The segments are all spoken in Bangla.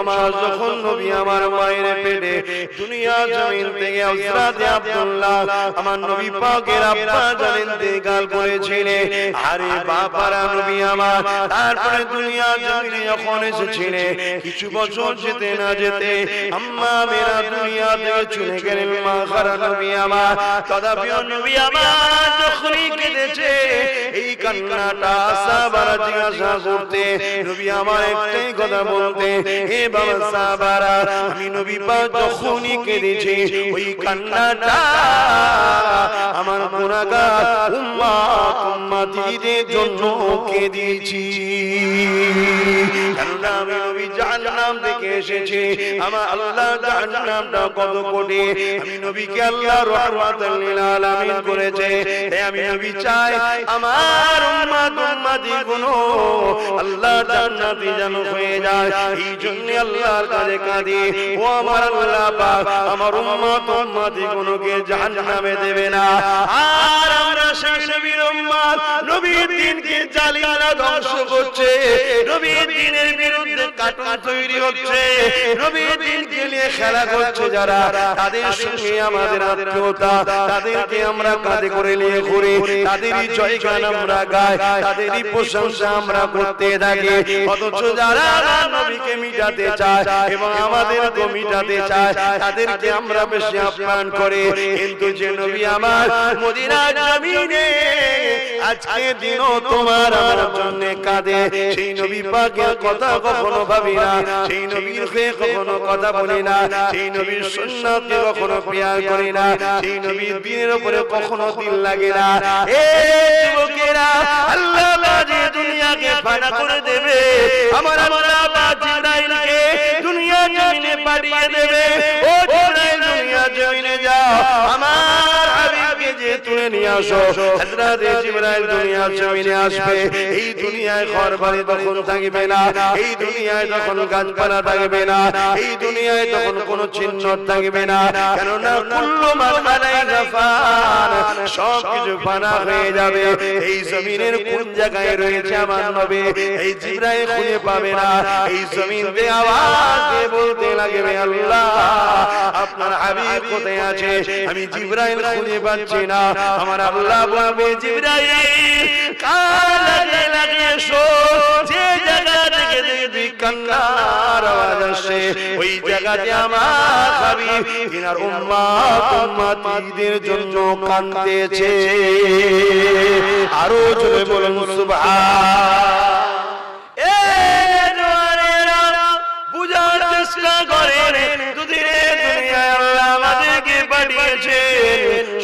মাস যখন নবী আমার মায়ের পেটে দুনিয়া জমিন থেকে হযরত আব্দুল্লাহ আমার নবী পাকের আব্বা জানেন ইন্তেকাল করেছিলেন। আরে বাবারা নবী আমার তারপরে দুনিয়া জমিনে যখন এসেছিলেন কিছু বছর যেতে না যেতে আম্মা মেরা দুনিয়া থেকে চলে গেলেন মা খারা নবী আমার। তথাপি নবী আমার যখনই কেঁদেছে এই কান্নাটা সাহাবারা জিজ্ঞাসা করতে নবী আমার একটাই কথা বলতে, হে বাবা সাহাবারা আমি নবী পাক যখনই কেঁদেছি ওই কান্নাটা আমার গুনাহগার উম্মত উম্মতীদের জন্য কেঁদেছি। কেননা আমি নবী জাহান্নাম থেকে এসেছি, আমার আল্লাহ জাহান্নামটা কত কোটি, আমি নবীকে আল্লাহ রাহমাতুল লিল আলামিন করেছে। তাই আমি নবী চাই আমার উম্মত উম্মতীগুলো আল্লাহ জান্নাতি যেন হয়ে যায়। এই জন্য আল্লাহর কাছে কাঁদি, ও আমার আল্লাহ পাক আমার উম্মত উম্মতীগুলোকে জাহান্নামে দেবে না। আর আমরা সেই নবীর উম্মত নবীর দ্বীনকে জালিমরা ধ্বংস করছে, নবীর দ্বীনের বিরুদ্ধে কাটুন তৈরি হচ্ছে, নবীর দ্বীনকে নিয়ে খেলা করছে যারা, তাদের সঙ্গে আমাদের আত্মীয়তা, তাদেরকে আমরা কাঁধে করে নিয়ে ঘুরি, তাদেরই জয়গান আমরা গাই, তাদেরই প্রশংসা আমরা করতে থাকি। অথচ যারা নবীকে মিটাতে চায় এবং আমাদেরকে মিটাতে চায় তাদেরকে আমরা বেশি আপ্যায়ন করি। কিন্তু যে নবী আমার মদিনার জমিনে আজকে দিনও তোমার আমার জন্য কাঁদে, সেই নবী পাকের কথা কখনো ভাবি না, সেই নবীর হয়ে কখনো কথা বলি না, সেই নবীর সুন্নাতকে কখনো প্রিয় করি না, সেই নবীর দ্বীনের উপরে কখনো দিল লাগে না। এই যুবকেরা আল্লাহ বাজে দুনিয়াকে ফানা করে দেবে, আমার আল্লাহ জিবরাইলকে দুনিয়া জমিনে পাঠিয়ে দেবে, ও জিবরাইল দুনিয়া জমিনে যাও আমার হাবিবকে যে তুলে নিয়ে আসো। হযরত জিবরাইল দুনিয়া জমিনে আসবে, এই দুনিয়ায় ঘরবাড়ি তখন থাকবে না, এই দুনিয়ায় তখন গাছপালা থাকবে না, এই দুনিয়ায় তখন কোনো চিহ্ন থাকবে না। কেননা কুল্লু মান আলাইহা ফান, সব কিছু ফানা হয়ে যাবে। এই জমিনের কোন জায়গায় রয়েছে আমার নবী এই জিবরাইল খুঁজে পাবে না। এই জমিন তে আওয়াজ দিয়ে বলতে লাগবে, আল্লাহ আপনার হাবিব কোথায় আছে, আমি জিবরাইল খুঁজে পাচ্ছি না। আমার আল্লাহ বলবে, জিবরাইল কান লাগিয়ে এসো, যে জায়গা থেকে দেখবি কান্নার আওয়াজ আসে ওই জায়গাতে আমার হাবিব তিনার উম্মত উম্মতীদের জন্য কাঁদতেছে। আরো জোরে বলুন সুবহান। বুঝার চেষ্টা করেন দুনিয়ায় আল্লাহ আমাদেরকে পাঠিয়েছে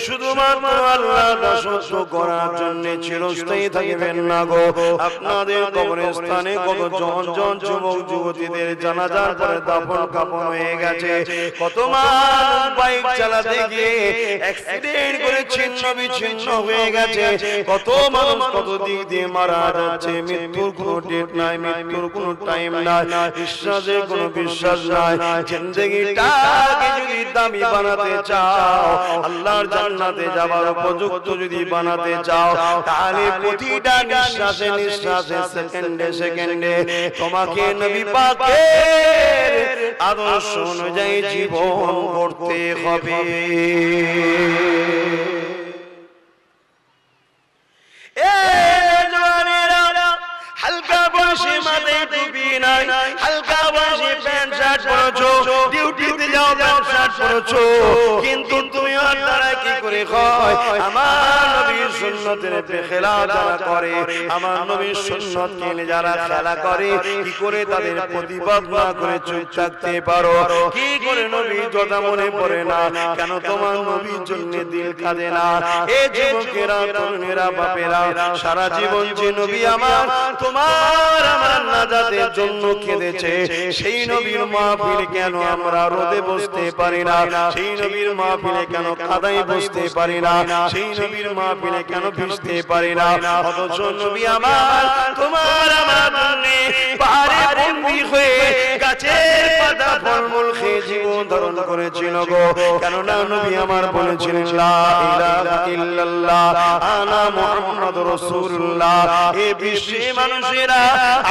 শুধুমাত্র আল্লাহ দাসত্ব করার জন্য, চিরস্থায়ী থাকবেন না গো। আপনাদের কবরস্থানে কত জন জন যুবক যুবতীদের জানাজার পরে দাফন কাফন হয়ে গেছে, কত মানুষ বাইক চালাতে গিয়ে অ্যাক্সিডেন্ট করে ছিন্ন বিচ্ছিন্ন হয়ে গেছে, কত মানুষ কত দিক দিয়ে মারা যাচ্ছে। মৃত্যুর কোনো ডেট নাই, মৃত্যুর কোনো টাইম নাই, বিশ্বাসের কোনো বিশ্বাস নাই। জিন্দেগিটাকে যদি দামি বানাতে চাও, আল্লাহর জান্নাতে যাবার উপযুক্ত যদি বানাতে চাও, তাহলে প্রতিটা নিঃশ্বাসে নিঃশ্বাসে সেকেন্ডে সেকেন্ডে তোমাকে নবী পাকের আদর্শ অনুযায়ী জীবন গড়তে হবে। হালকা বয়সে মাথায় টুপি নাই, হালকা বয়সে প্যান্ট শার্ট পরেছো, ডিউটিতে যাও প্যান্ট শার্ট পরেছো, কিন্তু তুমি আর তারা কি করে হয় আমার নবীর সুন্নতের খেলা যারা করে, আমার নবীর সুন্নতকে নিয়ে যারা খেলা করে, কি করে তাদের প্রতিবাদ না করে চুপ থাকতে পারো? কি করে নবীর কথা মনে পড়ে না? কেন তোমার নবীর জন্য দিল কাঁদে না? এই যুবকেরা, তরুণেরা, বাপেরা, সারা জীবন যে নবী আমার তোমার আমার নাজাতের জন্য কেঁদেছে, সেই নবীর মাহফিলে কেন আমরা রোদে বসতে পারি না? সেই নবীর মাহফিলে কেন কাদায় বসতে বসতে পারি না, সেই নবীর মাহফিলে কেন ভিজতে পারি না? অথচ নবী আমার তোমার আমার জন্য পাহাড়ে বন্দী হয়ে গাছের পাতা ফলমূল খেয়ে জীবন ধারণ করেছিল গো। কেননা নবী আমার বলেছিলেন লা ইলাহা ইল্লাল্লাহ আনা মুহাম্মাদুর রাসূলুল্লাহ। এই বিশ্বে মানুষেরা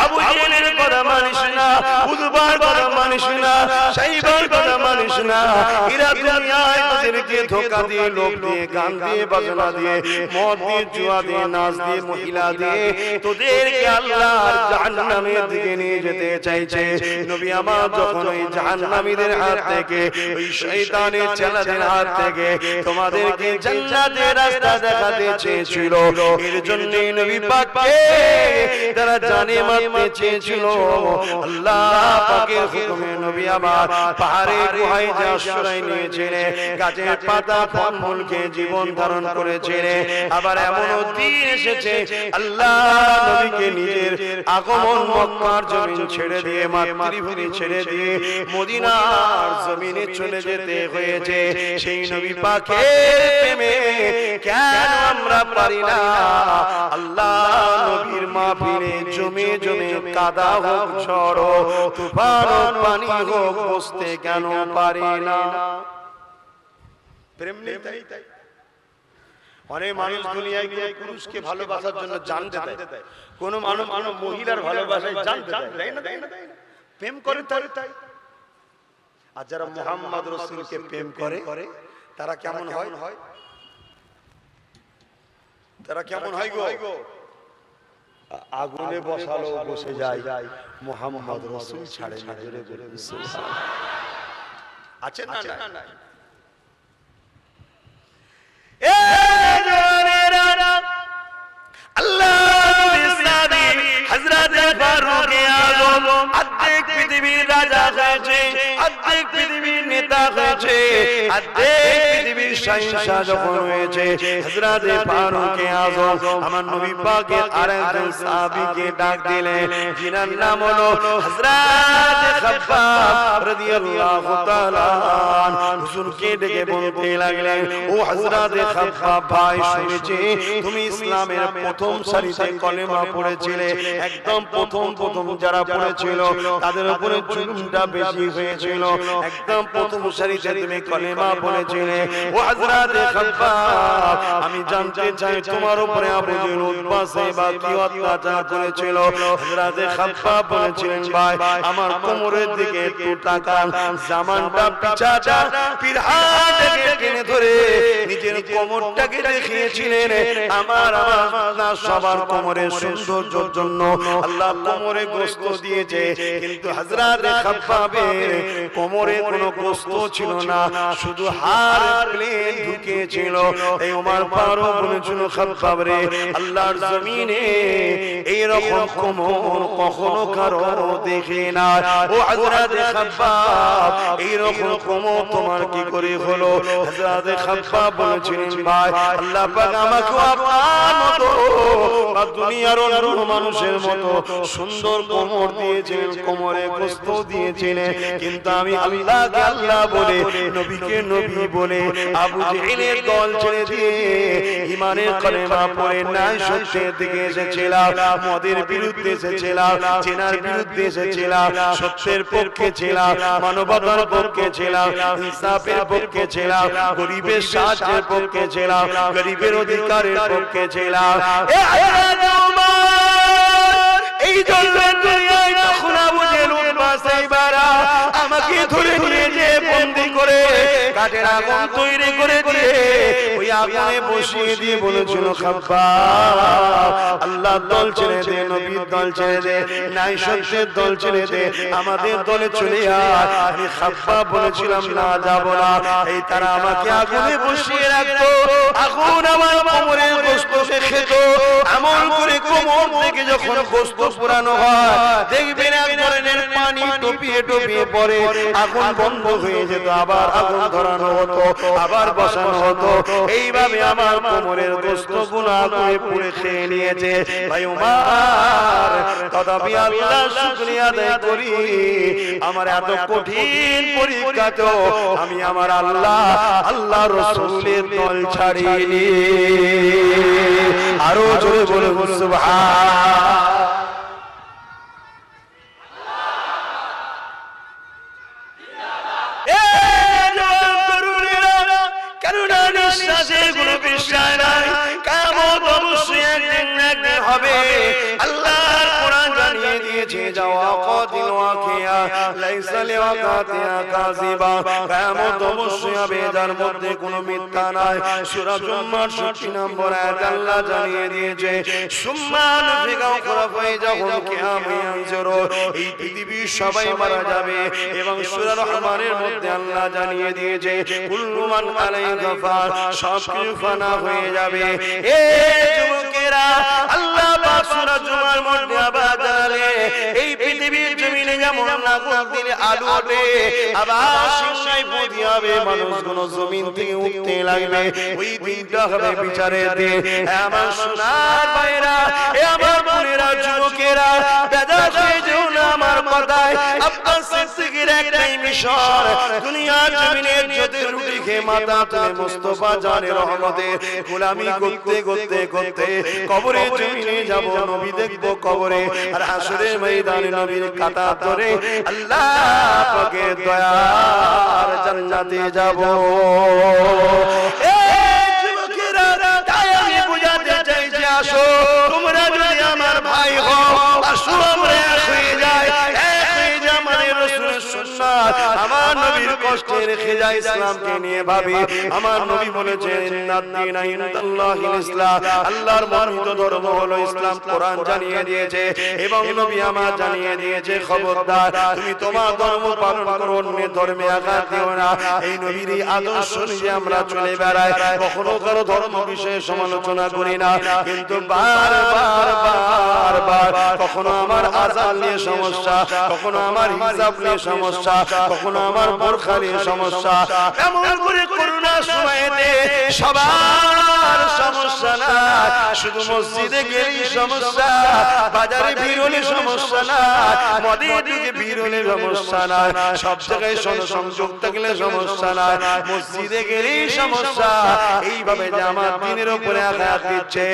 আবু জেহেলের কথা মানিস না, উতবার কথা মানিস না, সাইবার কথা মানিস না। এরা দুনিয়ায় তাদেরকে ধোঁকা দিয়ে, লোভ দিয়ে, গান দিয়ে, বাজনা দিয়ে, মদ দিয়ে, জুয়া দিয়ে, নাচ দিয়ে, মহিলা দিয়ে তোদেরকে আল্লাহর জাহান্নামের দিকে নিয়ে যেতে চাইছে। নবী আমার যখন ওই জাহান্নামীদের হাত থেকে, ওই শয়তানের চেলাদের হাত থেকে তোমাদেরকে জান্নাতের রাস্তা দেখাতে চেয়েছিল, এর জন্য নবী পাককে তারা জানে মারতে চেয়েছিল। আল্লাহ পাকের হুকুমে নবী আমার পাহাড়ে গুহায় যে আশ্রয় নিয়েছিলেন, গাছের পাতা ফলমূল খেয়ে জীবন ধারণ করেছিলেন। আবার এমনও দিন এসেছে আল্লাহ নবীকে নিজের আগমন মক্কার জমিন ছেড়ে দিয়ে, মাতৃভূমি ছেড়ে দিয়ে মদিনার জমিনে চলে যেতে হয়েছে। সেই নবী পাকের প্রেমে কেন আমরা পারি না আল্লাহ নবীর মাহফিলে জমে জমে কাদা হোক, ঝড় হোক, তুফান হোক, পানি হোক, বসতে কেন পারি না? প্রেম নেই তাই। অনেক মানুষ দুনিয়ায় গিয়ে পুরুষকে ভালোবাসার জন্য জান দেয়, কোন মানুষ মহিলার ভালোবাসায় জান দেয় না, প্রেম করে তাই। আর যারা মুহাম্মদ রাসূলকে প্রেম করে তারা কেমন হয়? তারা কেমন হয় গো? আগুনে বসালো বসে যায়, মুহাম্মদ রাসূল ছাড়ে না। আছে না? আল্লাহ হযরত ফারুক আযম অর্ধেক পৃথিবীর রাজা হয়েছে, অর্ধেক পৃথিবীর নেতা হয়েছে, অর্ধেক পৃথিবীর শাহীনশাহ যখন হয়েছে, হযরত ফারুক আযম আমার নবী পাকের আরেকজন সাহাবীকে ডাক দিলেন, যিনার নাম হলো হযরত খাব্বাব রাদিয়াল্লাহু তাআলা। হুজুরকে ডেকে বলতে লাগলেন, ও হযরত খাব্বাব ভাই, শুনেছি তুমি ইসলামের প্রথম সারিতে কলেমা পড়েছিলে। একদম প্রথম যারা পড়েছিল তাদের উপরে জুলুমটা বেশি হয়েছিল। একদম প্রথম সারিতে তুমি কলেমা পড়েছিলে। ও হযরত খাব্বাব, আমি জানতে চাই তোমার উপরে আবু জেহেল উতবা সাইবা কি অত্যাচার করেছিল? হযরত খাব্বাব বলেছিলেন, ভাই আমার কোমরের দিকে একটু তাকান। জামানটা পিছাটা পিরহাটাকে টেনে ধরে নিজের কোমরটাকে দেখিয়েছিলেন। আমার না সবার কোমরের সৌন্দর্যের জন্য আল্লাহ কোমরে গোশত দিয়েছে, কিন্তু হযরত খাব্বাবের কোমরে কোনো গোশত ছিল না, শুধু হাড় প্লেন ঢুকেছিল। এই ওমর ফারুক বলেছিল, খাব্বাব রে, আল্লাহর জমিনে এই রকম কোমর কখনো কারো দেখে না। ও হযরত খাব্বাব, এই রকম কোমর তোমার কি করে হলো? হযরত খাব্বাব বলেছিলেন, ভাই আল্লাহ পাক আমাকে আপনার মতো বা দুনিয়ার অন্য মানুষের মতো সুন্দর কোমর দিয়েছিলেন, কোমরে গোশত দিয়েছিলেন, কিন্তু আমি আল্লাহকে আল্লাহ বলে, নবীকে নবী বলে আবু জেহেলের দল ছেড়ে দিয়ে ঈমানের কলেমা পড়ে ন্যায় সত্যের দিকে এসেছিলাম, মদের বিরুদ্ধে এসেছিলাম, জেনার বিরুদ্ধে এসেছিলাম, সত্যের পক্ষে ছিলাম, মানবতার পক্ষে ছিলাম, ইনসাফের পক্ষে ছিলাম, গরিবের সাহায্যের পক্ষে ছিলাম, গরিবের অধিকারের পক্ষে ছিলাম। এই জন্য দুনিয়ায় যখন আবু জেহেল উতবা সাইবারা আমাকে ধরে নিয়ে যে বন্দী করে কাঠের আগুন তৈরি করে দিয়ে ওই আগুনে বসিয়ে দিয়ে বলেছিল, খাব্বাব আল্লাহর দল ছেড়ে দে, নবীর দল ছেড়ে দে, ন্যায় সত্যের দল ছেড়ে দে, আমাদের দলে চলে আয়। আমি খাব্বাব বলেছিলাম, না যাব না। এই তারা আমাকে আগুনে বসিয়ে রাখতো, আগুন আমার কোমরের গোশত বসে খেত, আমল করে কোমর থেকে যখন গোশত পোড়ানো হয় দেখবেন এক ধরনের পানি টপিয়ে টপিয়ে পড়ে, আগুন বন্ধ হয়ে যেত, আবার আগুন ধরানো হতো, আবার বসানো হতো। এইভাবে আমার কোমরের গোশত গুনাহ করে পুড়ে খেয়ে নিয়েছে। ভাই উমার, তথাপি আল্লাহ শুকরিয়া আদায় করি, আমার এত কঠিন পরীক্ষাতে আমি আমার আল্লাহ রাসূলের দল ছাড়িনি। আরো জোরে বলুন সুবহান। বিশ্বাস নাই, কিয়ামত অবশ্যই একদিন হবে। আল্লাহর কোরআন জানিয়ে দিয়েছে, যাওয়া কাতিল ওয়াকিয়া লাইসা লিওয়াকাতিহা কাযিবা, কিয়ামত অবশ্যই হবে, যার মধ্যে কোনো মিথ্যা নাই। সূরা জুমার 60 নম্বর আয়াত আল্লাহ জানিয়ে দিয়েছে, সুম্মা নুফিকা উখরা ফাইযাহুম কিয়ামুন ইয়ানজুরুন, এই পৃথিবীর সবাই মারা যাবে। এবং সূরা রহমানের মধ্যে আল্লাহ জানিয়ে দিয়েছে, কুল্লু মান আলাইহা ফান, সব কিছু ফানা হয়ে যাবে। এ যুবকেরা, আল্লাহ পাক সূরা জুমার মধ্যে আবার জানালে, এই পৃথিবীর জমিনে যেমন আগুন দিলে আলো ওঠে, আবার সিংহায় পৌঁছে যাবে, মানুষগুলো জমিন থেকে উঠতে লাগবে। ওই দিনটা হবে বিচারের দিন। আমার সোনার ভাইরা, এ আমার বোনেরা, যুবকেরা, বেজার হয়ে যেও না আমার কথায়। আব্বাস সিদ্দিকের একটাই মিশন, দুনিয়ার জমিনে ইজ্জতের রুটি খেয়ে মাথা তুলে মুস্তাফা জানের রহমতে গোলামি করতে করতে করতে কবরে জমিনে যাব, নবী দেখব কবরে, আর হাসরের ময়দানে নবীর কাঁটা ধরে আল্লাহ পাকের দয়ার জান্নাতে যাব। এই যুবকেরা, তাই আমি বুঝাতে চাই যে আসো, তোমরা যদি আমার ভাই হও, আসো আমরা এক হয়ে যাই, এক হয়ে যাই মানে রাসূলের সুন্নাত, আমার নবীর কষ্টে রেখে যায়, ইসলামকে নিয়ে ভাবি। আমার নবী বলেছেন, ইন্নাদ-দীনা ইনদাল্লাহিল ইসলাম, আল্লাহর মনোনীত ধর্ম হলো ইসলাম। কোরআন জানিয়ে দিয়েছে এবং নবী আমার জানিয়ে দিয়েছে, খবরদার তুমি তোমার ধর্ম পালন করো, অন্যের ধর্মে আঘাত দিও না। এই নবীর আদর্শ নিয়ে আমরা চলে বেড়াই, কখনো কারো ধর্ম বিষয়ে সমালোচনা করি না, কিন্তু বারবার কখনো আমার আযান নিয়ে সমস্যা, কখনো আমার হিজাব নিয়ে সমস্যা, কখনো আমার বোরখা নিয়ে সমস্যা। এমন করে করোনা সময়তে সবার সমস্যা না, শুধু মসজিদে গেলেই সমস্যা, বাজারে ভিড় হলে সমস্যা না, মদে দিকে ভিড় হলে সমস্যা না, সব জায়গায় সংযোগ থাকলে সমস্যা না, মসজিদে গেলেই সমস্যা। এইভাবে যে আমার দিনের উপরে আঘাত দিচ্ছে,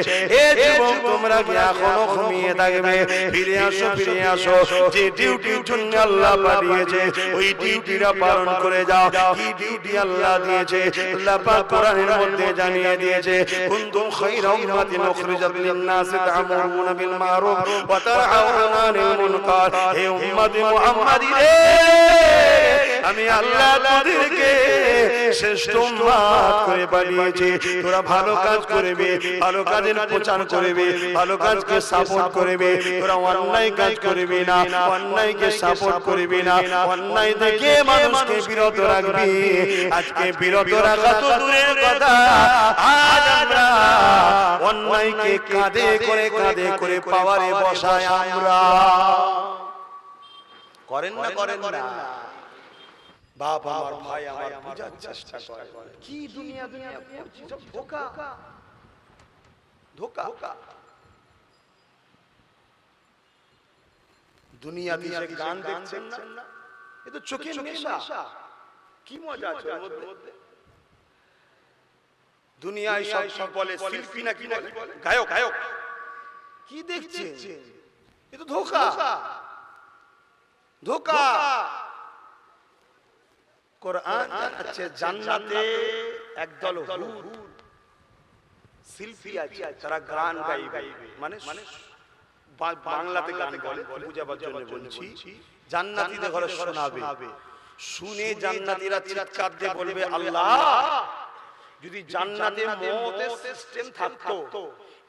এ যুবক তোমরা কি এখনো ঘুমিয়ে থাকবে? ফিরে আসো, ফিরে আসো, যে ডিউটির জন্য আল্লাহ পাঠিয়েছে ওই ডিউটিটা পালন করে যাও। কি ডিউটি আল্লাহ দিয়েছে? আল্লাহ পাক কোরআনের মধ্যে জানিয়ে দিয়েছে, কুনতুম খায়রা উম্মাতিন উখরিজাত লিন-নাসি তা'মুরুনা বিল মা'রুফ ওয়া তানহাউনা আনিল মুনকার। হে উম্মতে মুহাম্মাদী রে, আমি আল্লাহ তোদেরকে শ্রেষ্ঠ উম্মত করে বানিয়েছি। তোরা ভালো কাজ করবে, ভালো কাজের প্রচার করবে, ভালো কাজকে সাপোর্ট করবে, তোরা অন্যায় কাজ করবি না, অন্যায়কে সাপোর্ট করবি না, অন্যায় থেকে মানুষকে বিরত রাখবি। আজকে বিরত রাখা তো দূরের কথা, আজ আমরা অন্যায়কে কাঁধে করে পাওয়ারে বসায় আমরা। করেন না, করেন না? বাপ আমার, ভাই আমার, বুঝার চেষ্টা করে। কি দুনিয়া করছি, সব ধোঁকা ধোঁকা। দুনিয়া দিয়ে গান দেখছেন না, এ তো চোখের নেশা। কি মজা আছে ওর মধ্যে? দুনিয়ায় সব বলে শিল্পী না কি বলে, গায়ক। কি দেখছেন? এ তো ধোঁকা ধোঁকা। কোরআন জানাচ্ছে জান্নাতে একদল হুর শিল্পী আছে, তারা গান গাইবে, মানে বাংলাতে গান বলে, বুঝাবার জন্য বলছি। জান্নাতীদের ঘরে শোনাবে, শুনে জান্নাতীরা চিৎকার দিয়ে বলবে, আল্লাহ যদি জান্নাতে মওতের সিস্টেম থাকতো,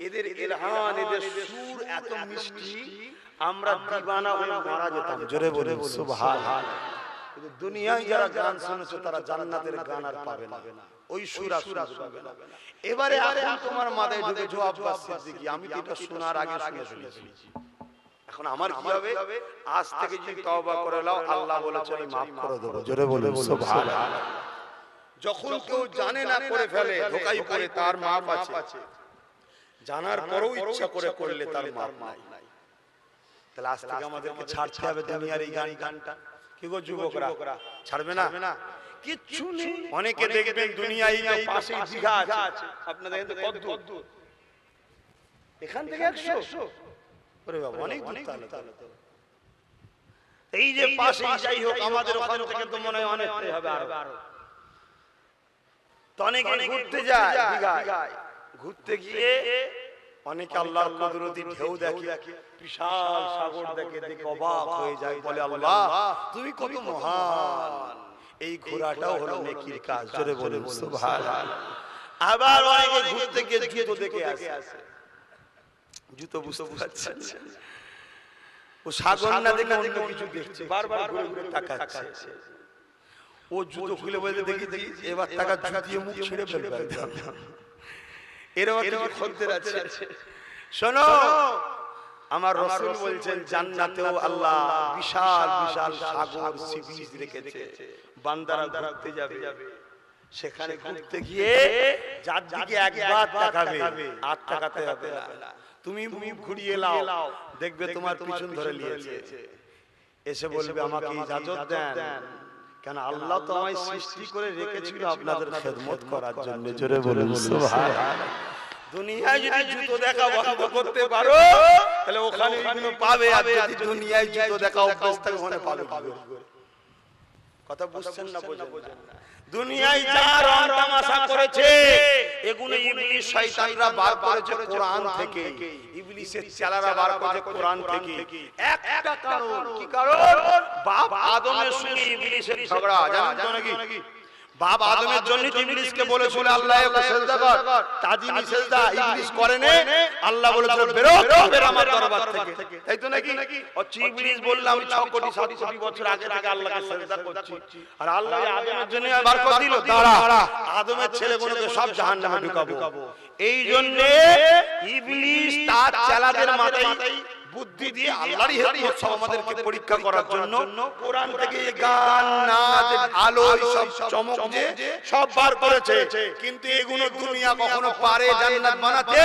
এদের ইলহান, এদের সুর এত মিষ্টি, আমরা দিওয়ানা হয়ে মারা যেতাম। জোরে বলে সুবহানাল্লাহ। দুনিয়ায় যারা গান শুনেছো তারা জান্নাতের গান আর পাবে না। ওই সূরা শুনবে না। এবারে এখন তোমার মাথায় ঢুকে জবাব সিদ্দিকী, আমি তো এটা শোনার আগে শুনেছি। এখন আমার কি হবে? আজ থেকে যদি তওবা করে নাও, আল্লাহ বলেছে আমি maaf করে দেব। জোরে বলুন সুবহানাল্লাহ। যখন কেউ জানে না করে ফেলে, ধোঁকায় পড়ে, তার maaf আছে। জানার পরেও ইচ্ছা করে করলে তার maaf নাই। তাহলে আজ থেকে আমাদেরকে ছাড়তে হবে দুনিয়ার এই গানটা। কি গো যুবকরা, ছাড়বে না? কিচ্ছু নেই। অনেকে দেখবেন দুনিয়ায় পাশে দিঘা আছে, আপনাদের এখানে কত দূর? এখান থেকে 100। ওরে বাবা, অনেক দূর। তাহলে এই যে পাশে, যাই হোক, আমাদের ওখান থেকে তো মনে হয় অনেকটাই হবে আরো। তো অনেকে ঘুরতে যায় দিঘায়, ঘুরতে গিয়ে অনেকে আল্লাহর কুদরতি ঢেউ দেখে, বিশাল সাগর দেখে অবাক হয়ে যায়, বলে আল্লাহ তুমি কত মহান। এই ঘোরাটাও হলো নেকির কাজ। জোরে বলুন সুবহানাল্লাহ। আবার অনেকে ঘুরতে গিয়ে জুতো দেখে আসে, জুতো বুঝতে পারছেন, ও সাগর না দেখে অন্য কিছু দেখছে, বারবার ঘুরে ঘুরে তাকাচ্ছে। ও জুতো খুলে বলে দেখি এবার টাকা দিয়ে মুখ ছিঁড়ে ফেলবে। এরকম কিছু খদ্দের আছে। শোনো, আমার রাসূল বলছেন জান্নাতেও আল্লাহ বিশাল বিশাল সাগর সি বিচ রেখেছে। বান্দারা ঘুরতে যাবে, সেখানে ঘুরতে গিয়ে যার দিকে একবার তাকাবে আর তাকাতে হবে না। তুমি মুখ ঘুরিয়ে লাও, দেখবে তোমার পিছন ধরে নিয়েছে, এসে বলবে আমাকে ইজাজত দেন। কেন আল্লাহ তো আমায় সৃষ্টি করে রেখেছিল আপনাদের খেদমত করার জন্য। জোরে বলুন সুবহানাল্লাহ। দুনিয়ায় যদি জুতো দেখা বন্ধ করতে পারো, তাহলে ওখানে এগুলো পাবে। আর যদি দুনিয়ায় জুতো দেখা অভ্যাস থাকে, ওখানে পাবে। কথা বুঝছেন না? বোঝেন না? দুনিয়ায় যা রং তামাশা করেছে, এগুলো ইবলিস শয়তানরা বার করেছে কোরআন থেকে। ইবলিসের চেলারা বার করেছে কোরআন থেকে। একটা কারণ, কি কারণ? বাপ আদমের সঙ্গে ইবলিসের ঝগড়া, জানেন তো নাকি? বাপ আদমের জন্য ইবলিসকে বলেছিল আল্লাহ ওকে সিজদা কর, তাজিমি সিজদা। ইবলিস করে না, আল্লাহ বলেছিল বেরো বের আমার দরবার থেকে, তাই তো নাকি? ও ইবলিস বলল আমি 6 কোটি 7 কোটি বছর আগে থেকে আল্লাহকে সিজদা করছি, আর আল্লাহ আদমের জন্য বার করে দিল, দাঁড়া আদমের ছেলেগুলোকে সব জাহান্নামে ঢুকাবো। এই জন্য ইবলিস তার চেলাদের মাথায় বুদ্ধি দিয়ে আল্লাহরই হেদায়েত সব আমাদেরকে পরীক্ষা করার জন্য কোরআন থেকে গান, নাচ, আলো, সব চমক যে সব বার করেছে। কিন্তু এগুলো দুনিয়া কখনো পারে জান্নাত বানাতে।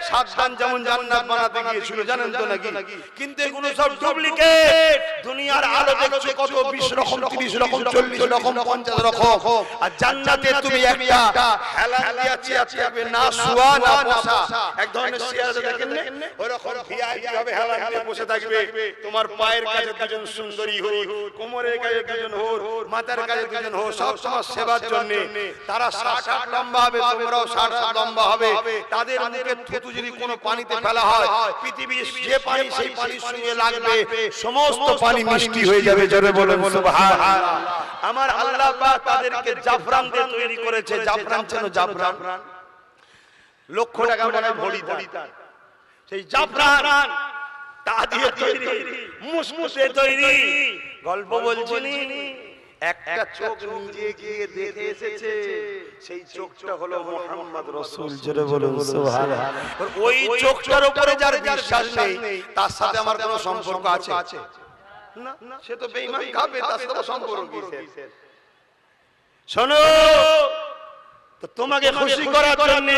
সাবধান, যেমন জান্নাত বানাতে গিয়েছিল, জানেন তো নাকি? কিন্তু এগুলো সব ডুপ্লিকেট। দুনিয়ার আলো দেখছো কত 20 রকম, 30 রকম, 40 রকম, 50 রকম। আর জান্নাতে তুমি একটা হেলান দিয়া চেয়ার থাকবে, না শোয়া না বসা। এক ধরনের চেয়ার দেখেন না, ওরকম ভিআইপি হবে, হেলান দিয়ে বসে থাকবে। তোমার পায়ের কাছে দুজন সুন্দরী হোক, কোমরের কাছে দুজন হোক, মাথার কাছে দুজন হোক, সব তোমার সেবার জন্য। তারা 60 হাত লম্বা হবে, তোমরাও 60 হাত লম্বা হবে। তাদের মুখে থুতু যদি কোনো পানিতে ফেলা হয়, পৃথিবীর যে পানি সেই পানির সঙ্গে লাগবে, সমস্ত পানি মিষ্টি হয়ে যাবে। জোরে বলুন সুবহানাল্লাহ। আমার আল্লাহ পাক তাদেরকে জাফরান দিয়ে তৈরি করেছে। জাফরান চেনো? জাফরান লক্ষ টাকা মানে ভরি দাম। সেই জাফরান তা দিয়ে তৈরি, মুসমুসে তৈরি। গল্প বলছিনি, একটা চোখ নিজে গিয়ে দেখে এসেছে, সেই চোখটা হলো মুহাম্মদ রাসূল। জোরে বলুন সুবহানাল্লাহ। ওই চোখটার উপরে যার বিশ্বাস নেই, তার সাথে আমার কোনো সম্পর্ক আছে? না, সে তো বেঈমান কাফের, তার সাথে সম্পর্ক কিসের? শোনো, তো তোমাকে খুশি করার জন্য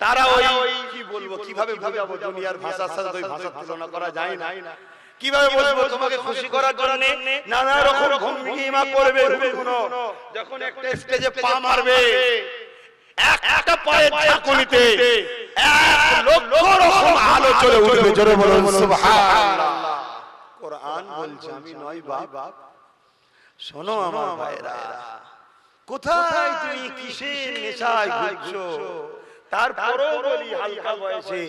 তারা ওই কি বলবো, কিভাবে বুঝাবো, দুনিয়ার ভাষার সাথে ওই ভাষার তুলনা করা যায় না। কিভাবে বলবো? তোমাকে খুশি করার জন্য নানা রকম ভঙ্গিমা করবে। যখন একটা স্টেজে পা মারবে, একটা পায়ের ঝাঁকুনিতে 1 লক্ষ রকম আলো চলে উঠবে। জোরে বলুন সুবহানাল্লাহ। কোরআন বলছে, আমি নয় বাপ। শোনো আমার ভাইরা, কোথায় তুমি কিসের নেশায় ঘুরছো? তারপরেও বলি, হালকা বয়সে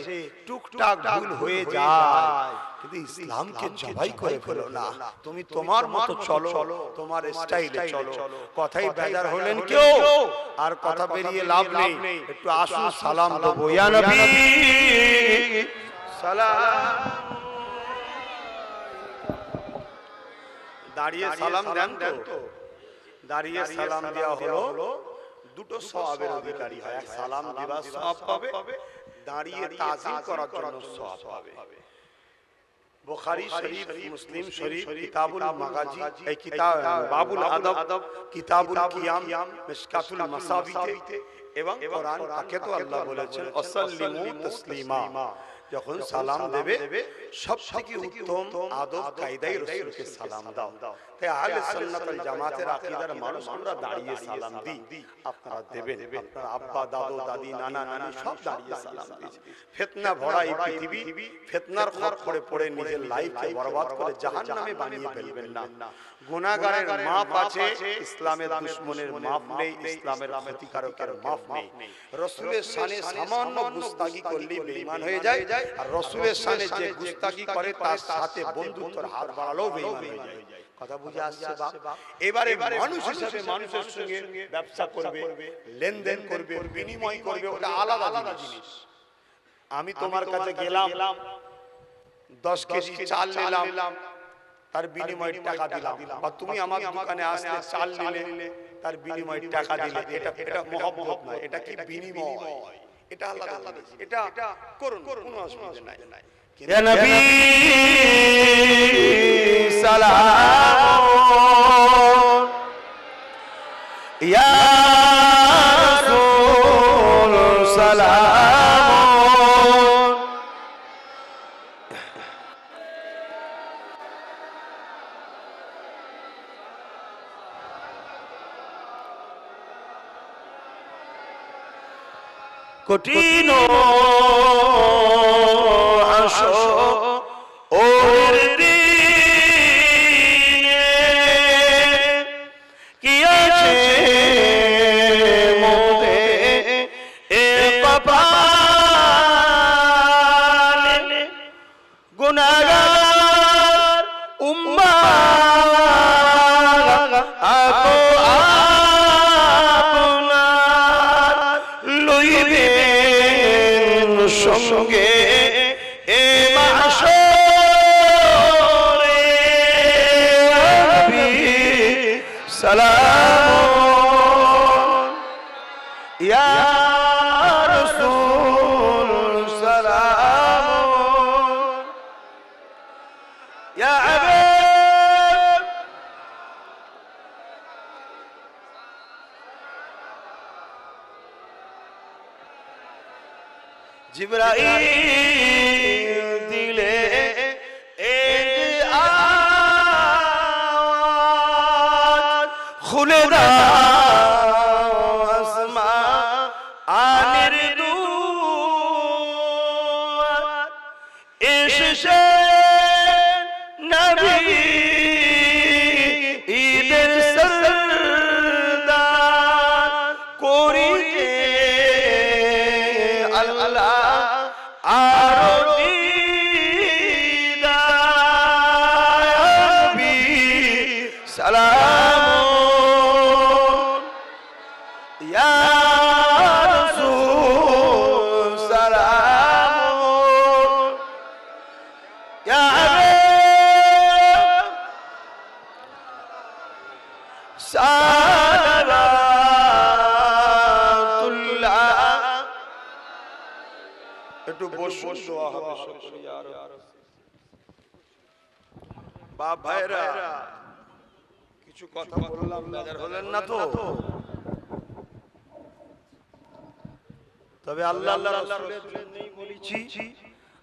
টুকটাক ভুল হয়ে যায়, কিন্তু ইসলামকে জবাই করে ফেলো না। তুমি তোমার মতো চলো, তোমার স্টাইলে চলো। কথাই বেজার হলেন কেউ, আর কথা বেরিয়ে লাভ নেই। একটু আসুন, সালাম দেবো। ইয়া নবী সালাম। দাঁড়িয়ে সালাম দেন তো? দাঁড়িয়ে সালাম দেওয়া হলো, দুটো সওয়াবের অধিকারী হয়। এক সালাম দেওয়ার সওয়াব পাবে, দাঁড়িয়ে তাজিম করার জন্য সওয়াব পাবে। বুখারী শরীফ, মুসলিম শরীফ, কিতাবুল মাগাজি, এই কিতাব বাবুল আদব, কিতাবুল কিয়াম, মিশকাতুল মাসাবিতে এবং কোরআন পাকে তো আল্লাহ বলেছেন ওয়াসাল্লিমু তাসলিমা। যখন সালাম দেবে সবথেকে উত্তম আদব কায়দায় রাসূলকে সালাম দাও। তাই আহলে সুন্নাত ওয়াল জামাতের আকীদার মানুষ আমরা দাঁড়িয়ে সালাম দিই, আপনারা দেবেন। আপনার আব্বা, দাদু, দাদি, নানা, নানি সব দাঁড়িয়ে সালাম দিয়েছে। ফিতনা ভরা এই পৃথিবী, ফিতনার খপ্পরে পড়ে নিজের লাইফকে বরবাদ করে জাহান্নামে বানিয়ে ফেলবেন না। গুনাহগারের মাপ আছে, ইসলামের দুশমনের মাপ নেই, ইসলামের ক্ষতিকারকের মাপ নেই। রাসূলের শানে সামান্য গুস্তাখি করলেই বেঈমান হয়ে যায়, আর রাসূলের শানে যে গুস্তাখি করে তার সাথে বন্ধুত্বের হাত বাড়ালেও বেঈমান হয়ে যায়। কথা বুঝে আসছে বাপ? এবারে মানুষ হিসেবে মানুষের সঙ্গে ব্যবসা করবে, লেনদেন করবে, বিনিময় করবে, ওটা আলাদা জিনিস। আমি তোমার কাছে গেলাম, 10 কেজি চাল নিলাম, তার বিনিময়ে টাকা দিলাম, বা তুমি আমার দোকানে আসলে চাল নিলে তার বিনিময়ে টাকা দিলে, এটা মহব্বত নয়, এটা কি বিনিময়, এটা আলাদা। এটা করুন, কোনো অসুবিধা নাই। ইয়া নবী সালাম, ইয়া রাসূল সালাম, কঠিন আসো ওর দিনে, কি আছে মোতে এ কপাল, গুনাহগার উম্মাহ আপো আপনার লইবেন সঙ্গে এ মাহশরে। নবী সালাম, ইয়া রাসূল সালাম, ইয়া হাবিব জিবরাইল দিলে আওয়াজ, খুলে দাও আসমানের দুয়ার, এসেছে নবী ঈদের সরদার, করিতে আল্লাহ আরো দিদার। নবী সালাম, ইয়া রাসূল সালাম, ইয়া হাবিব সালাতুল্লাহ। একটু বসুন, দোয়া হবে সকলে। বাপ ভাইরা, কিছু কথা বললাম, বেজার হলেন না তো? তবে আল্লাহ রাসূলের জন্যই বলেছি,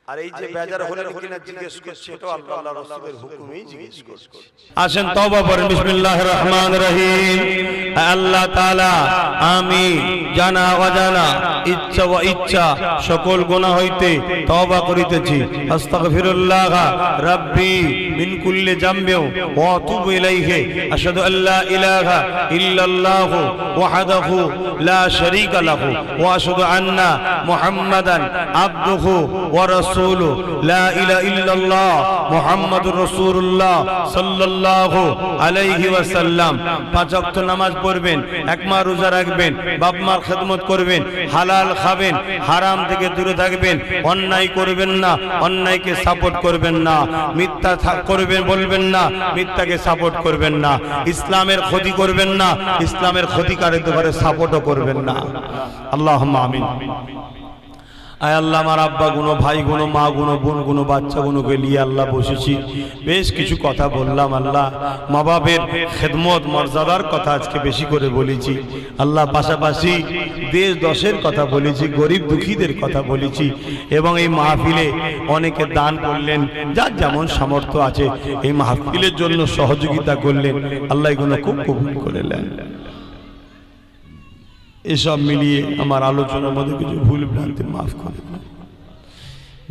আর এই যে বেজার হলেন কিনা জিজ্ঞেস করছে, এটা আল্লাহ রাসূলের হুকুমেই জিজ্ঞেস করছে। আসেন তওবা করেন। বিসমিল্লাহির রহমানির রহিম। আল্লাহ তাআলা, আমি জানা অজানা, ইচ্ছা ও ইচ্ছা সকল গুনাহ হইতে তওবা করিতেছি। আস্তাগফিরুল্লাহ রাব্বি মিন কুল্লি যামবি ওয়া আতুবু ইলাইহি। আশহাদু আল্লা ইলাহা ইল্লাল্লাহু ওয়াহদাহু লা শারীকা লাহু ওয়া আশহাদু আন্না মুহাম্মাদান আবদুহু ওয়া রাসূলুহু। লা ইলাহা ইল্লাল্লাহ মুহাম্মাদুর রাসূলুল্লাহ সাল্লাল্লাহু আলাইহি ওয়াসাল্লাম। 5 ওয়াক্ত নামাজ পড়বেন, এক মাস রোজা রাখবেন, বাপ মার খেদমত করবেন, হালাল হালাল খাবেন, হারাম থেকে দূরে থাকবেন, অন্যায় করবেন না, অন্যায়কে সাপোর্ট করবেন না, মিথ্যা করবেন বলবেন না, মিথ্যাকে সাপোর্ট করবেন না, ইসলামের ক্ষতি করবেন না, ইসলামের ক্ষতিকারীদের ঘরে সাপোর্টও করবেন না। আল্লাহুম্মা আমিন। আয় আল্লাহ, আমার আব্বা গুনো, ভাই গুনো, মা গুনো, বোন গুনো, বাচ্চা গুনোকে নিয়ে আল্লাহ বসেছি, বেশ কিছু কথা বললাম। আল্লাহ, মা বাবের খেদমত মর্যাদার কথা আজকে বেশি করে বলেছি আল্লাহ, পাশাপাশি দেশ দশের কথা বলেছি, গরিব দুঃখীদের কথা বলেছি, এবং এই মাহফিলে অনেকে দান করলেন, যার যেমন সামর্থ্য আছে এই মাহফিলের জন্য সহযোগিতা করলেন। আল্লাহ এগুলো খুব কবুল করে নেন। এসব মিলিয়ে আমার আলোচনার মধ্যে কিছু ভুল ভ্রান্তি মাফ করে দেন।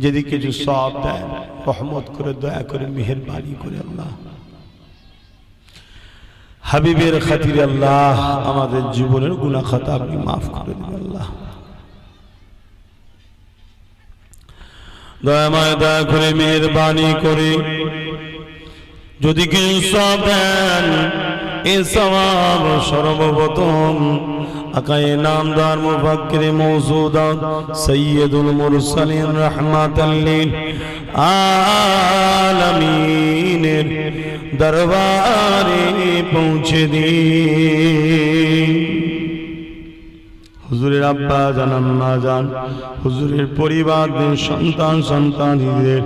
যদি কিছু সওয়াব দেন রহমত করে, দয়া করে, মেহেরবানি করে আল্লাহ হাবিবের খাতিরে আল্লাহ আমাদের জীবনের গুনাহ খাতা আপনি মাফ করে দেন। আল্লাহ দয়াময় দয়া করে, মেহেরবানি করে যদি কিছু সওয়াব দেন, এ সওয়াব সর্বপ্রথম আকায়ে নামদার মুফাক্কির মওজুদাত সাইয়্যিদুল মুরসালিন রাহমাতাল লিল আলামিনের দরবারে পৌঁছে দিন। হুজুরের আব্বা জান, আম্মা জান, হুজুরের পরিবার, সন্তান সন্তানীদের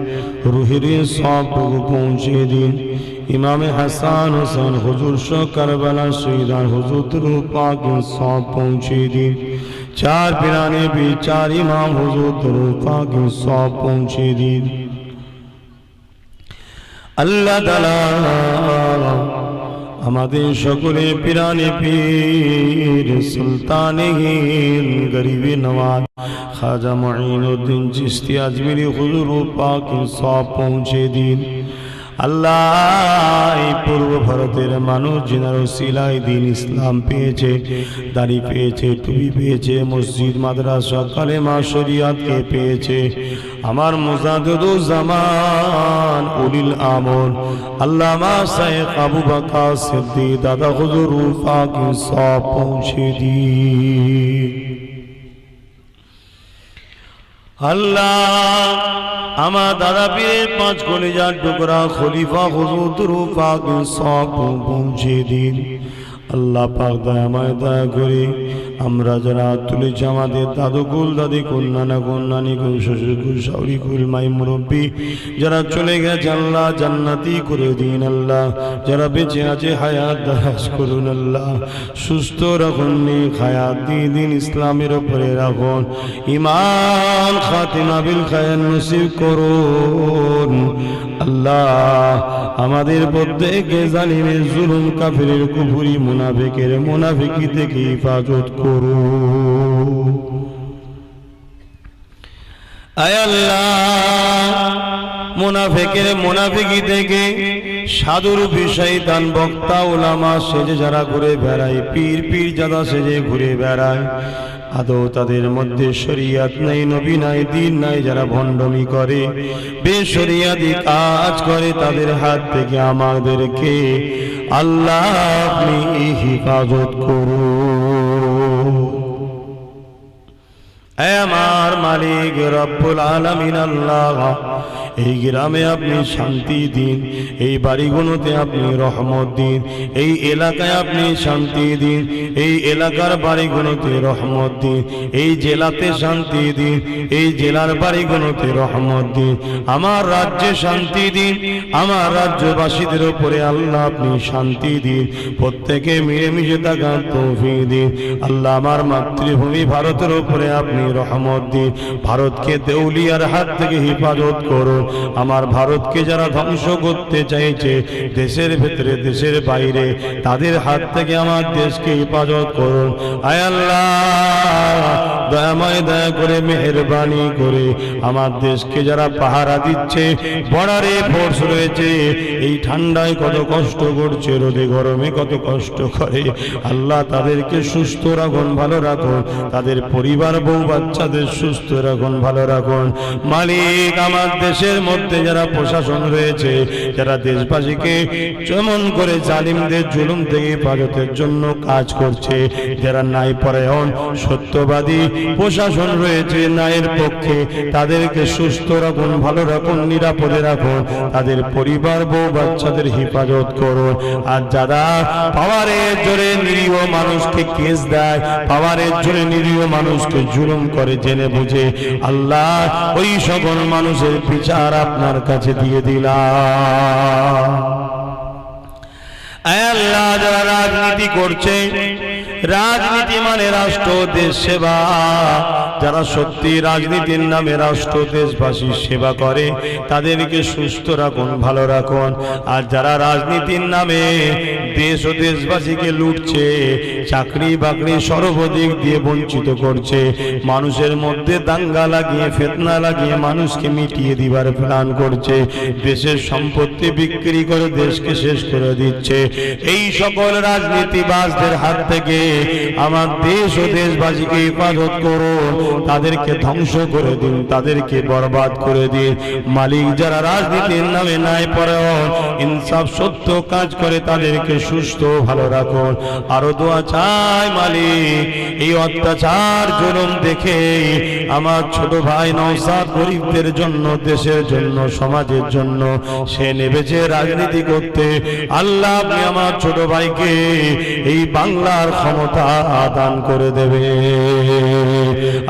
রুহের সওয়াবটুকু পৌঁছে দিন। ইমামে হাসান হোসেন হুজুর সহ কারবালা শহীদান হুজুর রূহ পাকের সওয়াব পৌঁছে দিন। চার পিরানে বিচার ইমাম হুজুর রূহ পাকের সওয়াব পৌঁছে দিন। আল্লাহ তাআলা আমাদের সকলে পিরানে পীর সুলতানে হিন্দ গরিবে নওয়াজ খাজা মুঈনুদ্দিন চিশতি আজমিরি হুজুর পাকের সওয়াব পৌঁছে দিন। আল্লাহ, এই পূর্ব ভারতের মানুষ যিনার ওসিলায় দ্বীন ইসলাম পেয়েছে, দাড়ি পেয়েছে, টুপি পেয়েছে, মসজিদ মাদ্রাসা কালেমা শরিয়াতকে পেয়েছে, আমার মুজাদ্দিদুজ্জামান উলিল আমর আল্লামা শাইখ আবু বকর সিদ্দিক দাদা হুজুর পাকের সওয়াব পৌঁছে দিন। আল্লাহ, আমার দাদা পীরের পাঁচ কলিজার টুকরা খলিফা হুজুর পাকের সওয়াব পৌঁছে দিন। আল্লাহ পাক দয়াময় দয়া করে আমরা যারা তুলেছি, আমাদের দাদুকুল, দাদিকুল, নানাকুল, নানিকুল, শ্বশুরকুল, শাশুড়িকুল, মাই মুরব্বী যারা চলে গেছে আল্লাহ জান্নাতি করে দিন। আল্লাহ, যারা বেঁচে আছে হায়াত দারাজ করুন। আল্লাহ, সুস্থ রাখুন, নেক হায়াত দিয়ে দিন, ইসলামের উপরে রাখুন, ঈমান খাতিমা বিল খায়র নসিব করুন। আল্লাহ, আমাদের প্রত্যেককে জালিমের জুলুম, কাফিরের, কুফরি, মুনাফিকের মুনাফিকি থেকে হিফাজত করুন। আয় আল্লাহ, মুনাফিকের মুনাফিকি থেকে সাধুর শয়তান বক্তা উলামা সেজে যারা ঘুরে বেড়ায়, পীর পীর জাদা সেজে ঘুরে বেড়ায়, আদৌ তাদের মধ্যে শরিয়াত নাই, নবী নাই, দ্বীন নাই, যারা ভণ্ডামি করে, বেশরিয়াতি কাজ করে, তাদের হাত থেকে আমাদেরকে আল্লাহ আপনি হিফাজত করুন। আমার মালিক রব্বুল আলামিন আল্লাহ, এই গ্রামে আপনি শান্তি দিন, এই বাড়িগুলোতে আপনি রহমত দিন, এই এলাকায় আপনি শান্তি দিন, এই এলাকার বাড়িগুলোতে রহমত দিন, এই জেলাতে শান্তি দিন, এই জেলার বাড়িগুলোতে রহমত দিন, আমার রাজ্যে শান্তি দিন, আমার রাজ্যবাসীদের উপরে আল্লাহ আপনি শান্তি দিন, প্রত্যেকে মিলেমিশে থাকার তৌফিক দিন। আল্লাহ, আমার মাতৃভূমি ভারতের উপরে আপনি রহমত দিন, ভারতকে দেউলিয়ার হাত থেকে হিফাজত করুন। আমার ভারতকে যারা ধ্বংস করতে চাইছে দেশের ভেতরে দেশের বাইরে, তাদের হাত থেকে আমার দেশকে হিফাজত করুন। আয় আল্লাহ, দয়াময় দয়া করে মেহেরবানি করে আমার দেশকে যারা পাহারা দিচ্ছে, বর্ডারে ফোর্স রয়েছে, এই ঠান্ডায় কত কষ্ট করছে, রোদে গরমে কত কষ্ট করে, আল্লাহ তাদেরকে সুস্থ রাখুন, ভালো রাখুন, তাদের পরিবার বউ বাচ্চাদের সুস্থ রাখুন, ভালো রাখুন। মালিক, আমার দেশের মধ্যে যারা প্রশাসন রয়েছে, যারা দেশবাসীকে যেমন করে জালিমদের জুলুম থেকে হেফাজতের জন্য কাজ করছে, যারা ন্যায়পরায়ণ, সত্যবাদী, প্রশাসন রয়েছে ন্যায়ের পক্ষে, তাদেরকে সুস্থ রাখুন, ভালো রাখুন, নিরাপদে রাখুন, তাদের পরিবার বউ বাচ্চাদের হেফাজত করুন। আর যারা পাওয়ারের জোরে নিরীহ মানুষকে কেস দেয়, পাওয়ারের জোরে নিরীহ মানুষকে জুলুম করে জেনে বুঝে, আল্লাহ ওই সকল মানুষের বিচার আপনার কাছে দিয়ে দিলাম। আল্লাহ যারা রাজনীতি করছে, রাজনীতি মানে রাষ্ট্র দেশ সেবা, যারা সত্যি রাজনীতির নামে রাষ্ট্র দেশবাসীর সেবা করে তাদেরকে সুস্থ রাখুন, ভালো রাখুন। আর যারা রাজনীতির নামে দেশ ও দেশবাসীকে লুটছে, চাকরি বাকরি সর্বদিক দিয়ে বঞ্চিত করছে, মানুষের মধ্যে দাঙ্গা লাগিয়ে ফিতনা লাগিয়ে মানুষকে মিটিয়ে দিবার প্ল্যান করছে, দেশের সম্পত্তি বিক্রি করে দেশকে শেষ করে দিচ্ছে, এই সকল রাজনীতিবাজদের হাত থেকে আমার দেশ ও দেশবাসীকে হেফাজত করুন, তাদেরকে ধ্বংস করে দিন, তাদেরকে বরবাদ করে দিন। মালিক যারা রাজনীতির নামে ন্যায়পরায়ণ ইনসাফ সত্য কাজ করে তাদেরকে সুস্থ ভালো রাখুন। আরো দোয়া চাই মালিক, এই অত্যাচার জুলুম দেখে আমার ছোট ভাই নওশাদ গরিবদের জন্য, দেশের জন্য, সমাজের জন্য সে নেমেছে রাজনীতি করতে। আল্লাহ আপনি আমার ছোট ভাইকে এই বাংলার ক্ষমতা দান করে দেবে।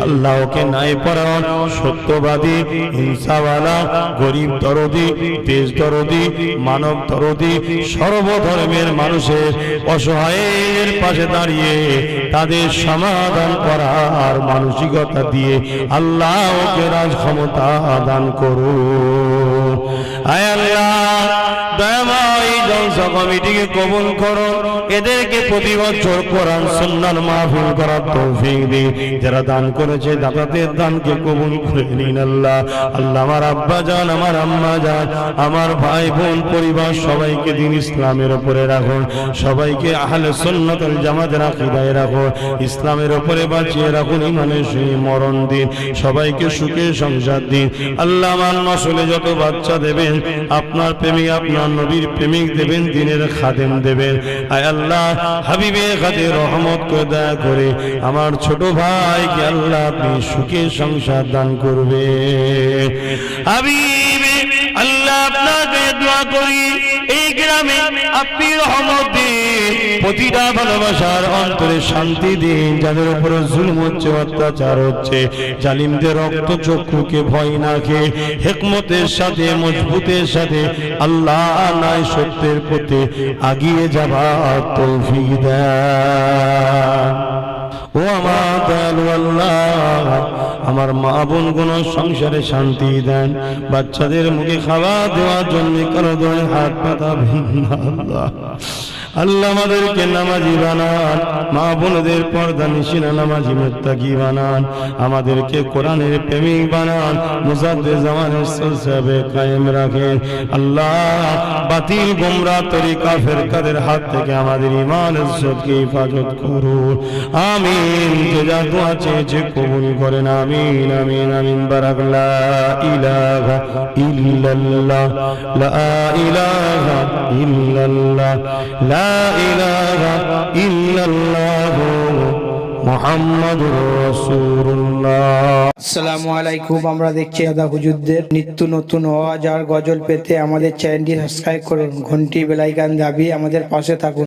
আল্লাহ ওকে ন্যায়পরায়ণ, সত্যবাদী, হিংসাওয়ালা, গরিব দরদি, দেশ দরদি, মানব দরদি, সর্বধর্মের মানুষের অসহায়ের পাশে দাঁড়িয়ে তাদের সমাধান করার মানসিকতা দিয়ে আল্লাহ ওকে রাজ ক্ষমতা দান করুন। আয় আল্লাহ দয়াময় জলসা কমিটিকে কবুল করুন, এদেরকে প্রতি বছর কোরআন সুন্নাহর মাহফিল করার তৌফিক দিন। যারা দান করেছে দাতাদের দানকে কবুল করে নিন আল্লাহ। আল্লাহ আমার আব্বা জান, আমার আম্মা জান, আমার ভাই বোন পরিবার সবাইকে দিন ইসলামের উপরে রাখুন, সবাইকে আহলে সুন্নাত ওয়াল জামাতের আকীদায় রাখুন, ইসলামের উপরে বাঁচিয়ে রাখুন, ঈমানের সহিত মরণ দিন, সবাইকে সুখে সংসার দিন। আল্লাহ আমার নসলে যত বাচ্চা দেবেন আপনার প্রেমিক, আপনার নবীর প্রেমিক দেবেন, দ্বীনের খাদেম দেবেন। আয় আল্লাহ হাবিবে খাদের রহমত করে দয়া করে আমার ছোট ভাইকে আল্লাহ আপনি সুখে সংসার দান করবে। হাবিবে আল্লাহ আপনাকে দোয়া করি এই গ্রামে আপনি রহমত দিন, প্রতিটা ভালোবাসার অন্তরে শান্তি দিন। যাদের উপরে জুলুম হচ্ছে, অত্যাচার হচ্ছে, জালিমদের রক্ত চক্ষুকে ভয় না খেয়ে হিকমতের সাথে, মজবুতের সাথে আল্লাহ নাই সত্যের পথে আগিয়ে যাবার তৌফিক দেন। ও আমার দয়ালু আল্লাহ, আমার মা বোন কোন সংসারে শান্তি দেন, বাচ্চাদের মুখে খাবার দেওয়ার জন্য কারো ধরে হাত পাতাবেন না আল্লাহ। আল্লাহ আমাদেরকে নামাজি বানান, মা বোনদের পর্দা নিশিনা নামাজি মুত্তাকি বানান, আমাদেরকে কোরআনের প্রেমিক বানান, মুজাদ্দিদ জামানের সিলসিলা কায়েম রাখেন আল্লাহ। বাতিল গোমরাহ তরিকা ফিরকাদের হাত থেকে আমাদের ঈমান ইজ্জতকে হেফাজত করুন। আমিন। যে যা দোয়া চেয়েছে কবুল করেন। আমিন আমিন আমিন। বারাক লা ইলাহা ইল্লাল্লাহ, লা ইলাহা ইল্লাল্লাহ, লা ইলাহা ইল্লাল্লাহ, মুহাম্মাদুর রাসূলুল্লাহ। আসসালামু আলাইকুম। আমরা দেখছি দাদা হুজুরদের নিত্য নতুন ওয়াজ আর গজল পেতে আমাদের চ্যানেলটি সাবস্ক্রাইব করুন, ঘন্টি বেল আইকন দাবিয়ে আমাদের পাশে থাকুন।